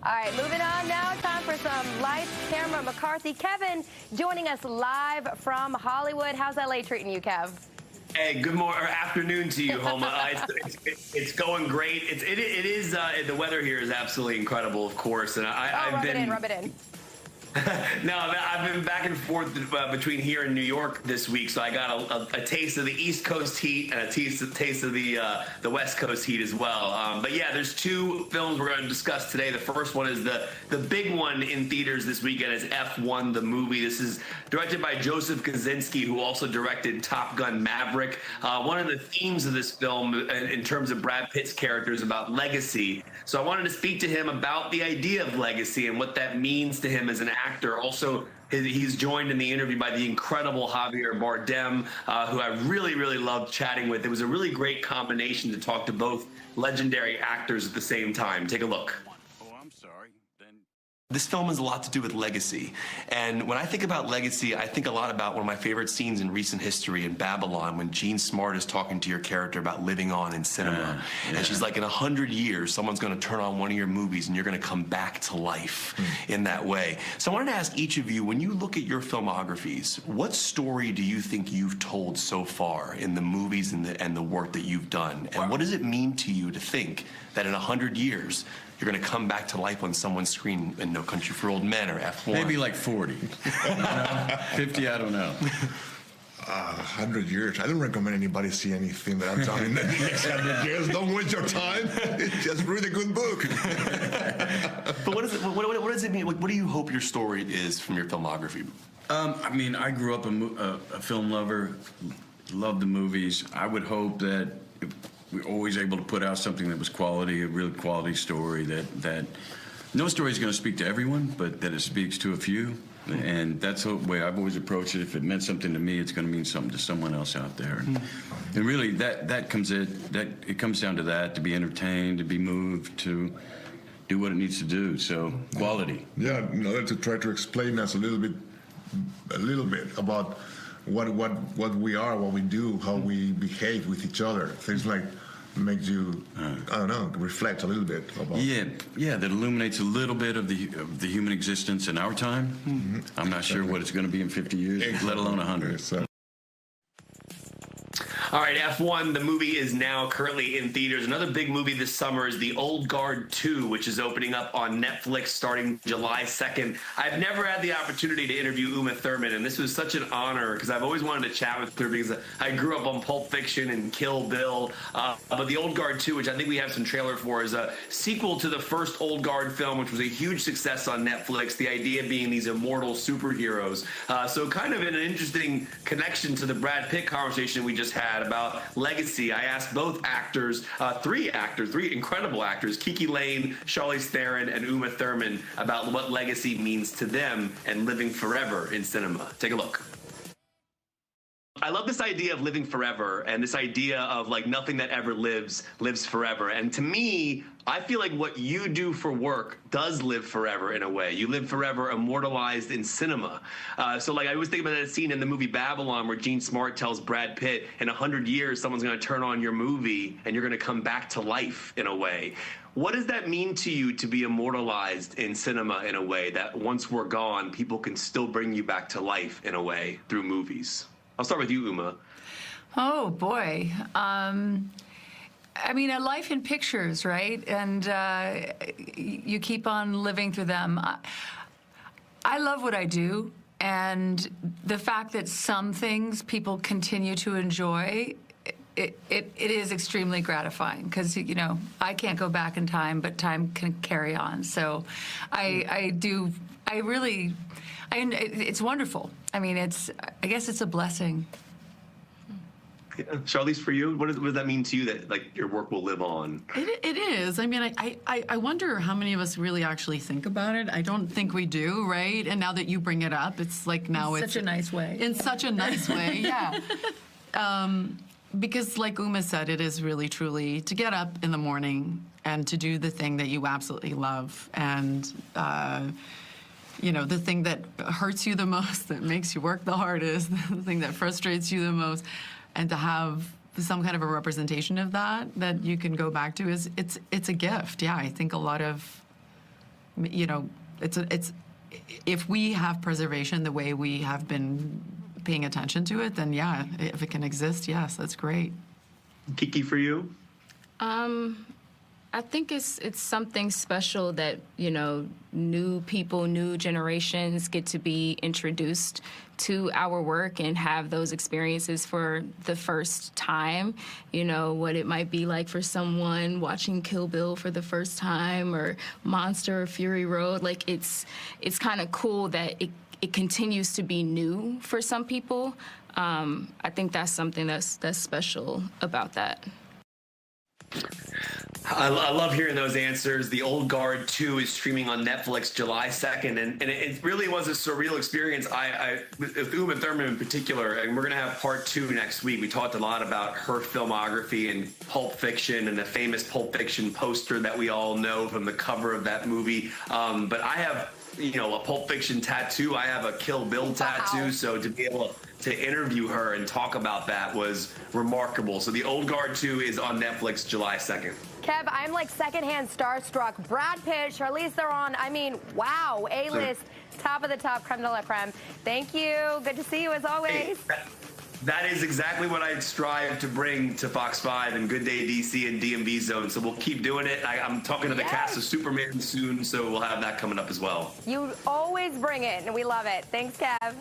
All right, moving on now. Time for some lights, camera, McCarthy. Kevin joining us live from Hollywood. How's LA treating you, Kev? Hey, good morning or afternoon to you, Homa. It's going great. It is. The weather here is absolutely incredible, of course, and I've been. Rub it in. No, I've been back and forth between here and New York this week, so I got a taste of the East Coast heat and a taste of the West Coast heat as well. But yeah, there's two films we're going to discuss today. The first one is the big one in theaters this weekend is F1, the movie. This is directed by Joseph Kosinski, who also directed Top Gun Maverick. One of the themes of this film, in terms of Brad Pitt's character, is about legacy. So I wanted to speak to him about the idea of legacy and what that means to him as an actor. Also, he's joined in the interview by the incredible Javier Bardem, who I really, really loved chatting with. It was a really great combination to talk to both legendary actors at the same time. Take a look. This film has a lot to do with legacy. And when I think about legacy, I think a lot about one of my favorite scenes in recent history in Babylon, when Jean Smart is talking to your character about living on in cinema. And she's like, in 100 years, someone's going to turn on one of your movies and you're going to come back to life in that way. So I wanted to ask each of you, when you look at your filmographies, what story do you think you've told so far in the movies and the work that you've done? And what does it mean to you to think that in 100 years, you're going to come back to life on someone's screen in No Country for Old Men or F1? Maybe like 40. 50, I don't know. 100 years. I don't recommend anybody see anything that I've done in the next 100 years. Don't waste your time. Just read a good book. But what does it mean? What do you hope your story is from your filmography? I mean, I grew up a film lover, loved the movies. I would hope that we're always able to put out something that was quality, a real quality story, that no story is going to speak to everyone, but that it speaks to a few. And that's the way I've always approached it. If it meant something to me, it's going to mean something to someone else out there. And really, it comes down to that, to be entertained, to be moved, to do what it needs to do. So quality. Yeah, in order to try to explain us a little bit about what we are, what we do, how we behave with each other. Things like makes you, I don't know, reflect a little bit about. Yeah, that illuminates a little bit of the human existence in our time. I'm not sure what it's going to be in 50 years, let alone 100. All right, F1, the movie is now currently in theaters. Another big movie this summer is The Old Guard 2, which is opening up on Netflix starting July 2nd. I've never had the opportunity to interview Uma Thurman, and this was such an honor because I've always wanted to chat with her because I grew up on Pulp Fiction and Kill Bill. But The Old Guard 2, which I think we have some trailer for, is a sequel to the first Old Guard film, which was a huge success on Netflix, the idea being these immortal superheroes. So kind of an interesting connection to the Brad Pitt conversation we just had about legacy. I asked both actors, three incredible actors, Kiki Lane, Charlize Theron, and Uma Thurman, about what legacy means to them and living forever in cinema. Take a look. I love this idea of living forever and this idea of like nothing that ever lives forever. And to me, I feel like what you do for work does live forever in a way. You live forever immortalized in cinema. So like I always think about that scene in the movie Babylon where Jean Smart tells Brad Pitt, in 100 years, someone's going to turn on your movie and you're going to come back to life in a way. What does that mean to you to be immortalized in cinema in a way that once we're gone, people can still bring you back to life in a way through movies? I'll start with you, Uma. Oh, boy. I mean, a life in pictures, right? And you keep on living through them. I love what I do, and the fact that some things people continue to enjoy, it is extremely gratifying because, you know, I can't go back in time, but time can carry on. So it's wonderful. I mean, I guess it's a blessing. Yeah. Charlize, for you, what does that mean to you that like your work will live on? It is. I mean, I wonder how many of us really actually think about it. I don't think we do, right? And now that you bring it up, it's like now it's such a nice way. In such a nice way, yeah. Because like Uma said, it is really truly to get up in the morning and to do the thing that you absolutely love, and you know, the thing that hurts you the most, that makes you work the hardest, the thing that frustrates you the most, and to have some kind of a representation of that you can go back to it's a gift. Yeah, I think a lot of you know, it's if we have preservation the way we have been paying attention to it, then yeah, if it can exist, yes, that's great. Kiki, for you? I think it's something special that, you know, new people, new generations get to be introduced to our work and have those experiences for the first time. You know, what it might be like for someone watching Kill Bill for the first time, or Monster or Fury Road. Like, it's kind of cool that it continues to be new for some people. I think that's something that's special about that. I love hearing those answers. The Old Guard 2 is streaming on Netflix July 2nd, and it really was a surreal experience. With Uma Thurman in particular, and we're going to have part 2 next week. We talked a lot about her filmography and Pulp Fiction and the famous Pulp Fiction poster that we all know from the cover of that movie. But I have, you know, a Pulp Fiction tattoo. I have a Kill Bill tattoo. So to be able to interview her and talk about that was remarkable. So The Old Guard 2 is on Netflix July 2nd. Kev, I'm like secondhand starstruck. Brad Pitt, Charlize Theron. I mean, wow, A-list, top of the top, creme de la creme. Thank you. Good to see you as always. Hey, that is exactly what I strive to bring to Fox 5 and Good Day DC and DMV Zone. So we'll keep doing it. I'm talking to the cast of Superman soon, so we'll have that coming up as well. You always bring it, and we love it. Thanks, Kev.